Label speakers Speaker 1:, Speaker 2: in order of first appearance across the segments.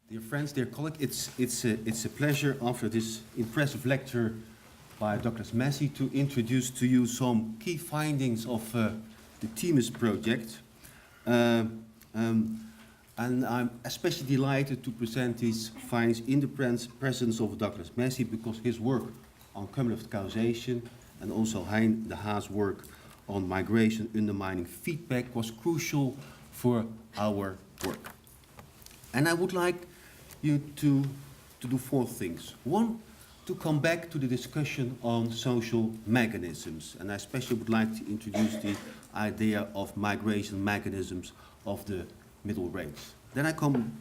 Speaker 1: Dear friends, dear colleagues, it's a pleasure after this impressive lecture by Dr. Messi to introduce to you some key findings of the THEMIS project. And I'm especially delighted to present these findings in the presence of Dr. Messi because his work on cumulative causation and also Hein de Haas' work on migration undermining feedback was crucial for our work. And I would like you to do four things. One, to come back to the discussion on social mechanisms. And I especially would like to introduce the idea of migration mechanisms of the middle range. Then I come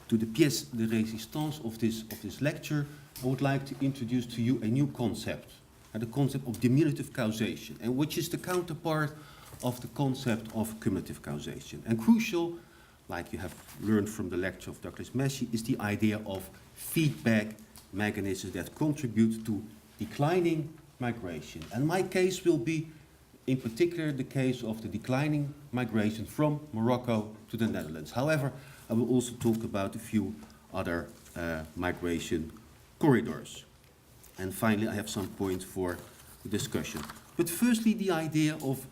Speaker 1: to the pièce de résistance of this lecture. I would like to introduce to you a new concept, the concept of diminutive causation, and which is the counterpart of the concept of cumulative causation. And crucial, like you have learned from the lecture of Dr. Messi, is the idea of feedback mechanisms that contribute to declining migration. And my case will be, in particular, the case of the declining migration from Morocco to the Netherlands. However, I will also talk about a few other migration corridors. And finally, I have some points for the discussion. But firstly, the idea of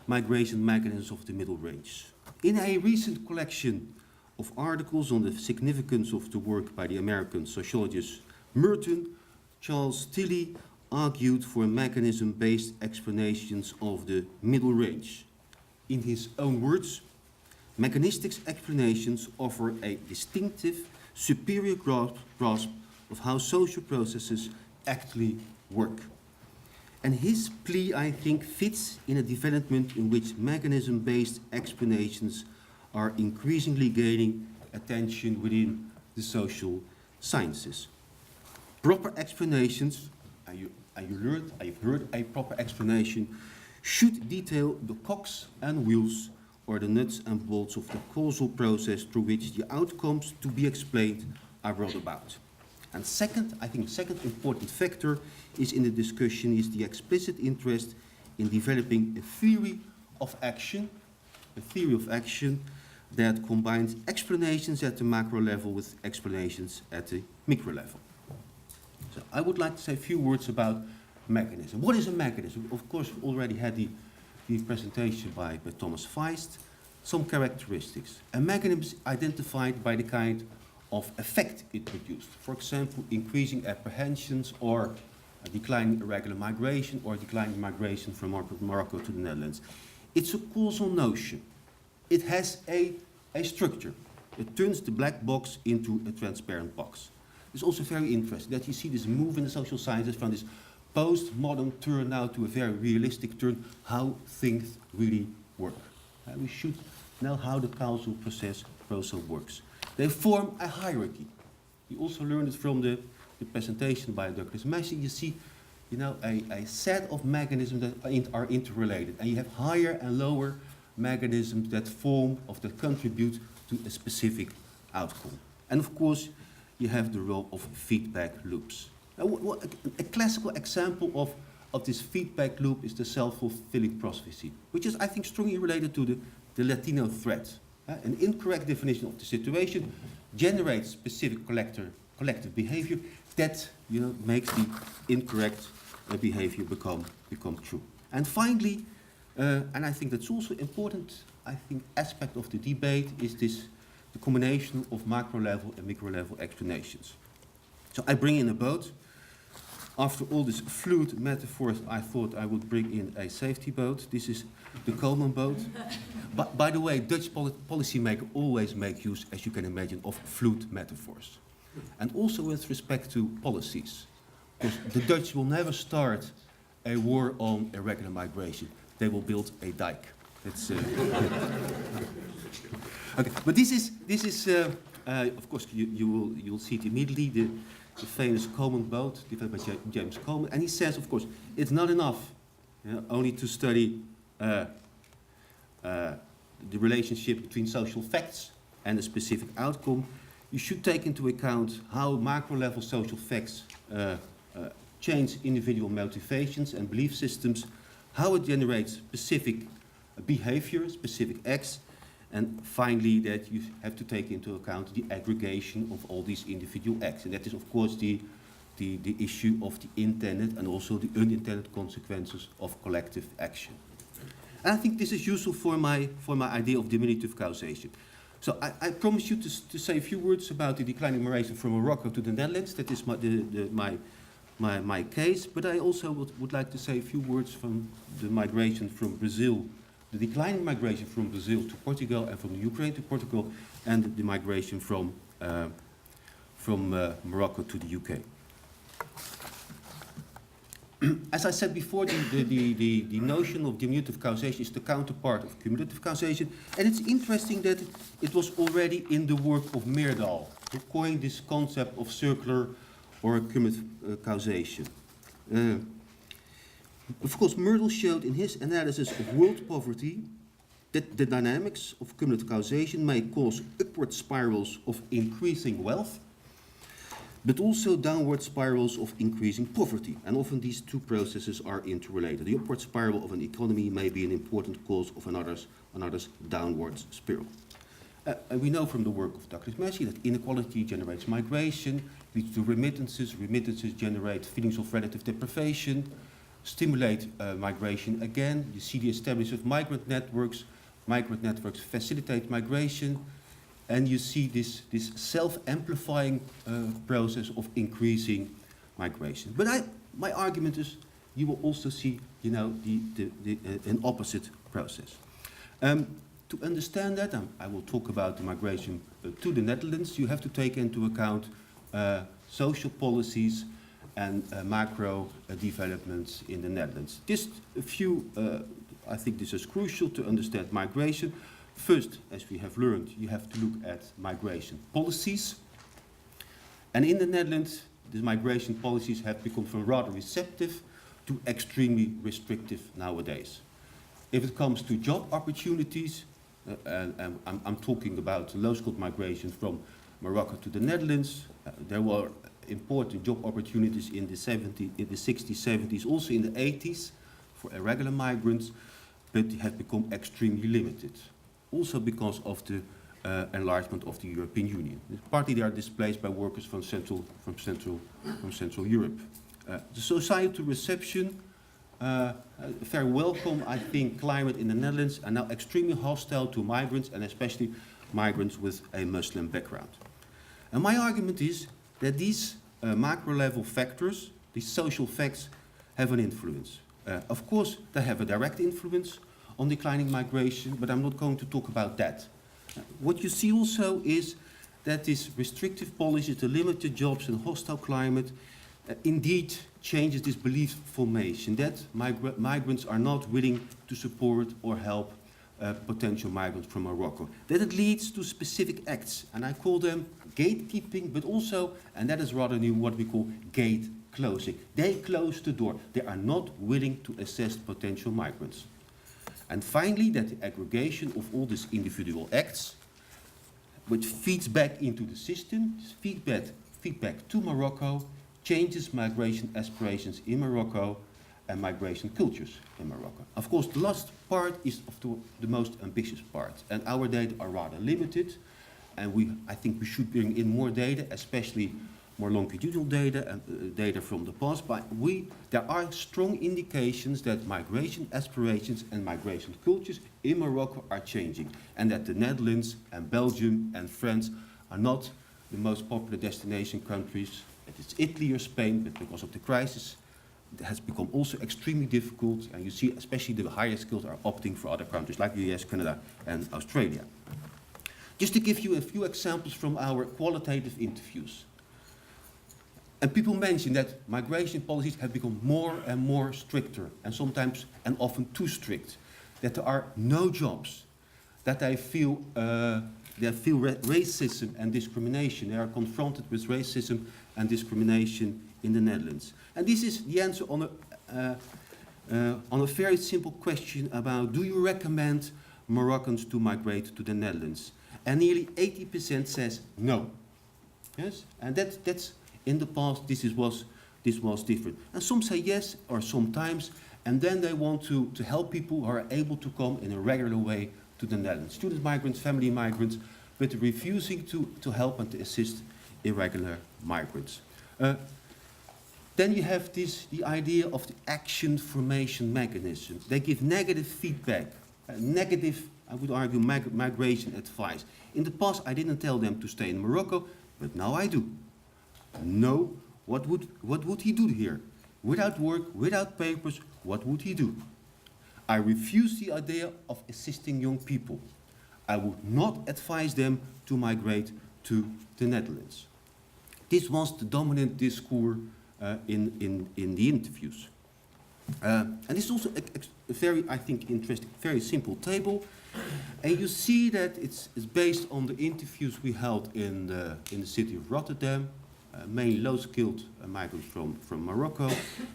Speaker 1: migration mechanisms of the middle range. In a recent collection of articles on the significance of the work by the American sociologist Merton, Charles Tilly argued for mechanism-based explanations of the middle range. In his own words, mechanistic explanations offer a distinctive, superior grasp of how social processes actually work. And his plea, I think, fits in a development in which mechanism-based explanations are increasingly gaining attention within the social sciences. Proper explanations, you've heard a proper explanation, should detail the cogs and wheels or the nuts and bolts of the causal process through which the outcomes to be explained are brought about. And second, I think second important factor is in the discussion is the explicit interest in developing a theory of action that combines explanations at the macro level with explanations at the micro level. So I would like to say a few words about mechanism. What is a mechanism? Of course, we already had the presentation by Thomas Feist. Some characteristics. A mechanism is identified by the kind of effect it produced. For example, increasing apprehensions or declining irregular migration or declining migration from Morocco to the Netherlands. It's a causal notion. It has a structure. It turns the black box into a transparent box. It's also very interesting that you see this move in the social sciences from this postmodern turn now to a very realistic turn, how things really work. We should know how the causal process works. They form a hierarchy. You also learned it from the presentation by Dr. Messi. You see, a set of mechanisms that are interrelated, and you have higher and lower mechanisms that contribute to a specific outcome. And of course, you have the role of feedback loops. Now, a classical example of this feedback loop is the self-fulfilling prophecy, which is, I think, strongly related to the Latino threat. An incorrect definition of the situation generates specific collective behavior that makes the incorrect behavior become true. And finally, and I think that's also important, aspect of the debate is the combination of macro level and micro level explanations. So I bring in a boat. After all these fluid metaphors, I thought I would bring in a safety boat. This is the Coleman Boat. But by the way, Dutch policymakers always make use, as you can imagine, of fluid metaphors. And also with respect to policies. Because the Dutch will never start a war on irregular migration. They will build a dike. That's, okay, but this is of course, you'll see it immediately, the famous Coleman Boat, developed by James Coleman. And he says, of course, it's not enough only to study the relationship between social facts and a specific outcome. You should take into account how macro-level social facts change individual motivations and belief systems, how it generates specific behavior, specific acts, And finally, that you have to take into account the aggregation of all these individual acts. And that is, of course, the issue of the intended and also the unintended consequences of collective action. And I think this is useful for my idea of diminutive causation. So I promise you to say a few words about the declining migration from Morocco to the Netherlands. That is my case. But I also would like to say a few words from the migration from Brazil, the declining migration from Brazil to Portugal and from the Ukraine to Portugal, and the migration from Morocco to the UK. As I said before, the notion of diminutive causation is the counterpart of cumulative causation, and it's interesting that it was already in the work of Myrdal, who coined this concept of circular or cumulative causation. Of course, Myrdal showed in his analysis of world poverty that the dynamics of cumulative causation may cause upward spirals of increasing wealth, but also downward spirals of increasing poverty. And often these two processes are interrelated. The upward spiral of an economy may be an important cause of another's downward spiral. We know from the work of Douglas Massey that inequality generates migration, leads to remittances. Remittances generate feelings of relative deprivation, stimulate migration again. You see the establishment of migrant networks. Migrant networks facilitate migration. And you see this self-amplifying process of increasing migration. But my argument is you will also see, an opposite process. To understand that, I will talk about the migration to the Netherlands. You have to take into account social policies and macro developments in the Netherlands. Just a few, I think this is crucial to understand migration. First, as we have learned, you have to look at migration policies. And in the Netherlands, the migration policies have become from rather receptive to extremely restrictive nowadays. If it comes to job opportunities, and I'm talking about low-skilled migration from Morocco to the Netherlands, there were important job opportunities in the 60s, 70s, also in the 80s for irregular migrants, but have become extremely limited. Also because of the enlargement of the European Union. Partly they are displaced by workers from Central Europe. The societal reception, very welcome, I think, climate in the Netherlands, are now extremely hostile to migrants, and especially migrants with a Muslim background. And my argument is that these macro-level factors, these social facts, have an influence. Of course, they have a direct influence on declining migration, but I'm not going to talk about that. What you see also is that this restrictive policies, the limited jobs and hostile climate, indeed changes this belief formation that migrants are not willing to support or help potential migrants from Morocco. That it leads to specific acts, and I call them gatekeeping, but also, and that is rather new, what we call gate closing. They close the door. They are not willing to assess potential migrants. And finally, that the aggregation of all these individual acts, which feeds back into the system, feedback to Morocco, changes migration aspirations in Morocco and migration cultures in Morocco. Of course, the last part is the most ambitious part, and our data are rather limited, and I think we should bring in more data, especially more longitudinal data and data from the past, but there are strong indications that migration aspirations and migration cultures in Morocco are changing, and that the Netherlands and Belgium and France are not the most popular destination countries. It's Italy or Spain, but because of the crisis, it has become also extremely difficult, and you see especially the higher skilled are opting for other countries like the US, Canada, and Australia. Just to give you a few examples from our qualitative interviews. And people mention that migration policies have become more and more stricter, and sometimes and often too strict, that there are no jobs, that they feel racism and discrimination. They are confronted with racism and discrimination in the Netherlands. And this is the answer on a very simple question about, do you recommend Moroccans to migrate to the Netherlands? And nearly 80% says no. Yes, and that's in the past this was different. And some say yes, or sometimes, and then they want to help people who are able to come in a regular way to the Netherlands. Student migrants, family migrants, but refusing to help and to assist irregular migrants. Then you have the idea of the action formation mechanism. They give negative feedback, negative, I would argue, migration advice. In the past, I didn't tell them to stay in Morocco, but now I do. No, what would he do here? Without work, without papers, what would he do? I refuse the idea of assisting young people. I would not advise them to migrate to the Netherlands. This was the dominant discourse in the interviews. And this is also a very, I think, interesting, very simple table. And you see that it's based on the interviews we held in the city of Rotterdam, mainly low-skilled migrants from Morocco.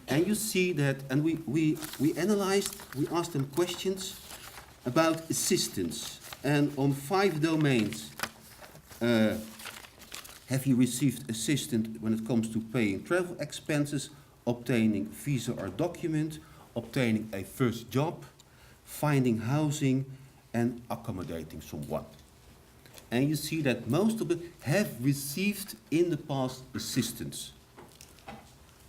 Speaker 1: And you see that, and we analyzed, we asked them questions about assistance. And on 5 domains, have you received assistance when it comes to paying travel expenses, obtaining visa or document, obtaining a first job, finding housing, and accommodating someone? And you see that most of them have received in the past assistance.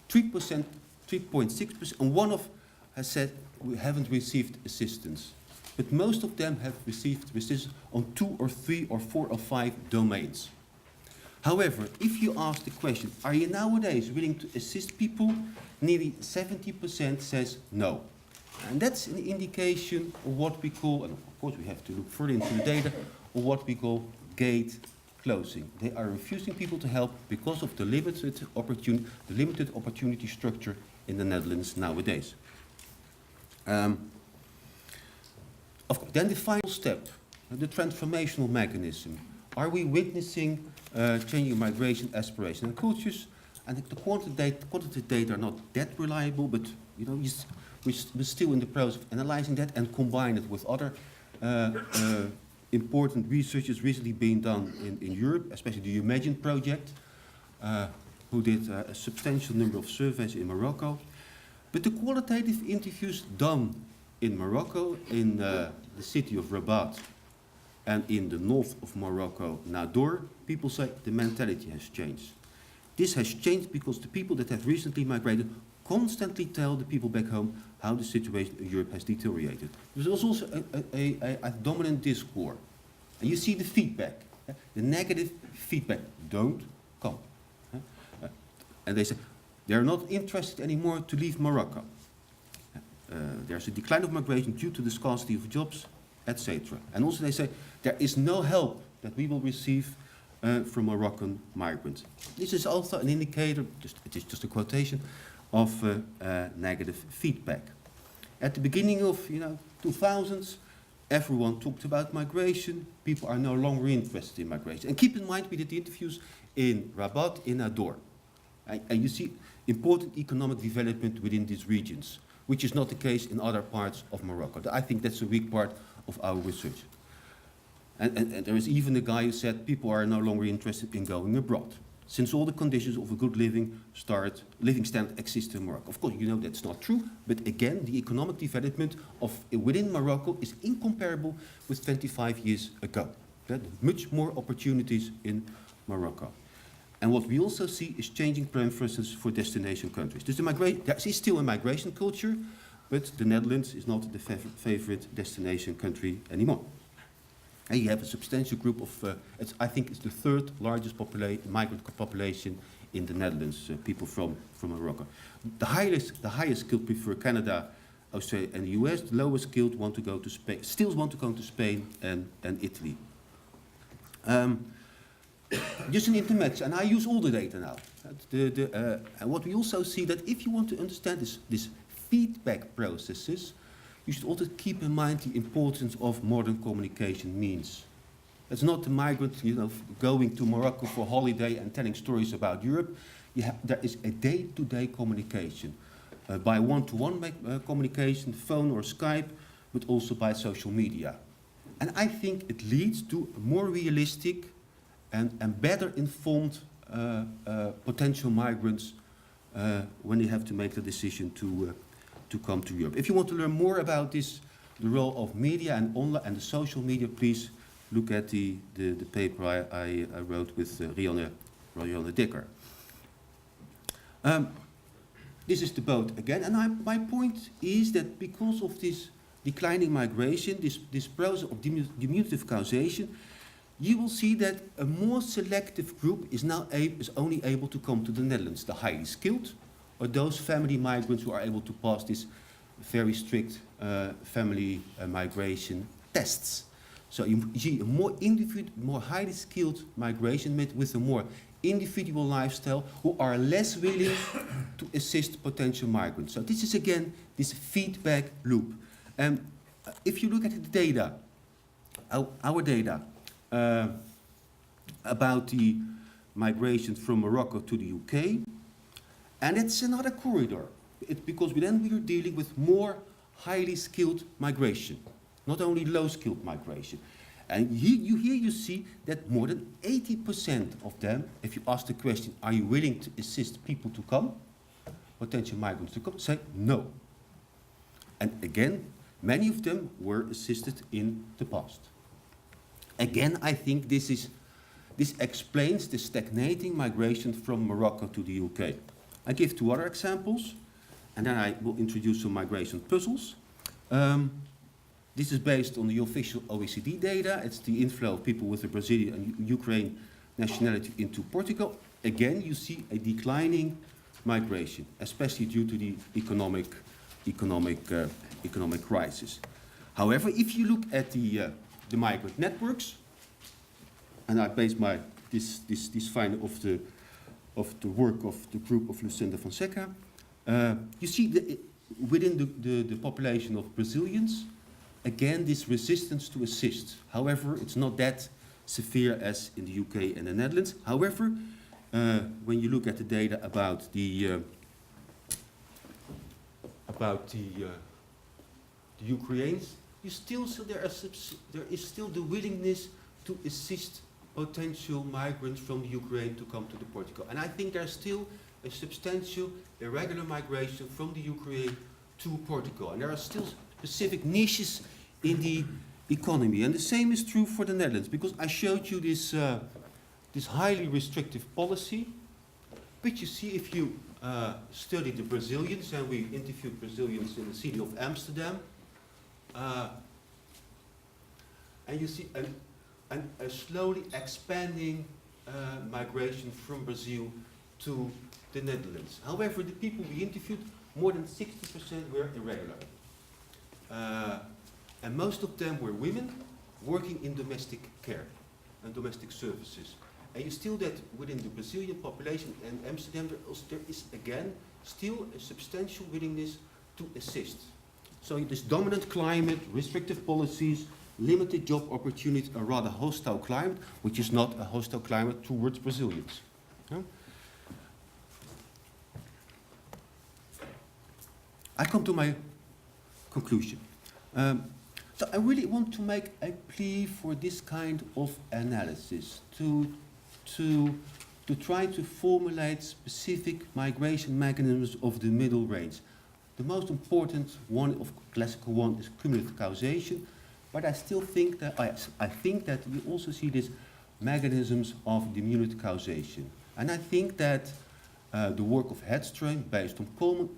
Speaker 1: 3%, 3.6%, and one of has said we haven't received assistance. But most of them have received assistance on 2 or 3 or 4 or 5 domains. However, if you ask the question, are you nowadays willing to assist people? Nearly 70% says no. And that's an indication of what we call, and of course we have to look further into the data, of what we call gate closing. They are refusing people to help because of the limited opportunity structure in the Netherlands nowadays. Of course, then the final step, the transformational mechanism. Are we witnessing changing migration, aspirations and cultures? And the quantitative data are not that reliable, but you know, we're still in the process of analyzing that and combine it with other important research is recently being done in Europe, especially the Imagine project, who did a substantial number of surveys in Morocco. But the qualitative interviews done in Morocco, in the city of Rabat, and in the north of Morocco, Nador, people say the mentality has changed. This has changed because the people that have recently migrated constantly tell the people back home how the situation in Europe has deteriorated. There's also a dominant discourse. And you see the feedback, the negative feedback, don't come. And they say, they're not interested anymore to leave Morocco. There's a decline of migration due to the scarcity of jobs, etc. And also they say, there is no help that we will receive from Moroccan migrants. This is also an indicator, it is just a quotation, of negative feedback. At the beginning of 2000s, everyone talked about migration. People are no longer interested in migration. And keep in mind, we did the interviews in Rabat, in Nador. And you see important economic development within these regions, which is not the case in other parts of Morocco. I think that's a weak part of our research. And there is even a guy who said people are no longer interested in going abroad, since all the conditions of a good living standard exist in Morocco. Of course, you know that's not true, but again, the economic development within Morocco is incomparable with 25 years ago. There are much more opportunities in Morocco. And what we also see is changing preferences for destination countries. There is still a migration culture, but the Netherlands is not the favorite destination country anymore. And you have a substantial group of, I think it's the 3rd largest migrant population in the Netherlands, people from Morocco. The highest skilled prefer Canada, Australia and the US. The lowest skilled want to go to Spain, still want to go to Spain and Italy. Just an intermezzo, and I use all the data now. And what we also see that if you want to understand this feedback processes, you should also keep in mind the importance of modern communication means. It's not the migrant, going to Morocco for holiday and telling stories about Europe. There is a day-to-day communication, by one-to-one communication, phone or Skype, but also by social media. And I think it leads to more realistic and better informed potential migrants when they have to make the decision to come to Europe. If you want to learn more about this the role of media and online and the social media, please look at the paper I wrote with Rianne Dicker. This is the boat again, and my point is that because of this declining migration, this process of diminutive causation, you will see that a more selective group is now is only able to come to the Netherlands, the highly skilled, or those family migrants who are able to pass this very strict family migration tests. So you see a more highly skilled migration with a more individual lifestyle who are less willing to assist potential migrants. So this is again this feedback loop. And if you look at the data, our data about the migration from Morocco to the UK, and it's another corridor. Because then we are dealing with more highly skilled migration, not only low skilled migration. And here you see that more than 80% of them, if you ask the question, are you willing to assist people to come, potential migrants to come, say no. And again, many of them were assisted in the past. Again, I think this explains the stagnating migration from Morocco to the UK. I give two other examples, and then I will introduce some migration puzzles. This is based on the official OECD data. It's the inflow of people with a Brazilian and Ukraine nationality into Portugal. Again, you see a declining migration, especially due to the economic crisis. However, if you look at the migrant networks, and I base this finding of the work of the group of Lucinda Fonseca, you see within the population of Brazilians, again, this resistance to assist. However, it's not that severe as in the UK and the Netherlands. However, when you look at the data about the Ukrainians, you still see there is still the willingness to assist potential migrants from the Ukraine to come to the Portugal. And I think there's still a substantial irregular migration from the Ukraine to Portugal. And there are still specific niches in the economy. And the same is true for the Netherlands, because I showed you this, this highly restrictive policy. But you see, if you study the Brazilians, and we interviewed Brazilians in the city of Amsterdam, and you see a slowly expanding migration from Brazil to the Netherlands. However, the people we interviewed, more than 60% were irregular. And most of them were women working in domestic care and domestic services. And you still that within the Brazilian population in Amsterdam, there is again still a substantial willingness to assist. So this dominant climate, restrictive policies, limited job opportunities, a rather hostile climate, which is not a hostile climate towards Brazilians. Yeah? I come to my conclusion. So I really want to make a plea for this kind of analysis, to try to formulate specific migration mechanisms of the middle range. The most important one, of classical one, is cumulative causation, but I still think that I think that we also see these mechanisms of diminutive causation, and I think that the work of Hedstrom, based on Coleman,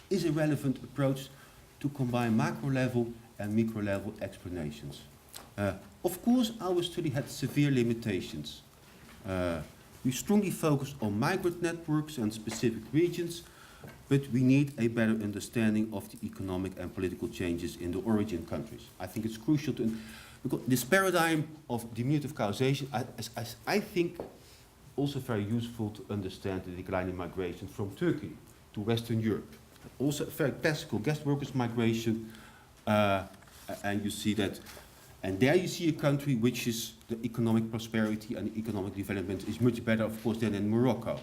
Speaker 1: is a relevant approach to combine macro-level and micro-level explanations. Of course, our study had severe limitations. We strongly focused on migrant networks and specific regions, but we need a better understanding of the economic and political changes in the origin countries. I think it's crucial to, because this paradigm of diminutive causation, I think also very useful to understand the declining migration from Turkey to Western Europe. Also very classical guest workers migration, and you see that, and there you see a country which is the economic prosperity and economic development is much better, of course, than in Morocco.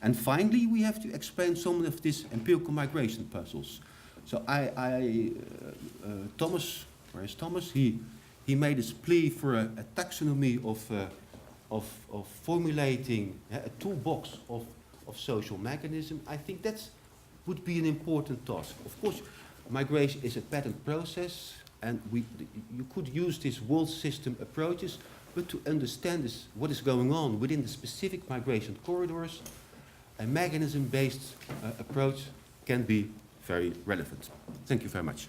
Speaker 1: And finally, we have to explain some of these empirical migration puzzles. So Thomas, where is Thomas? He made this plea for a taxonomy of formulating a toolbox of social mechanism. I think that would be an important task. Of course, Migration is a patterned process, and you could use this world system approaches, but to understand what is going on within the specific migration corridors, a mechanism-based approach can be very relevant. Thank you very much.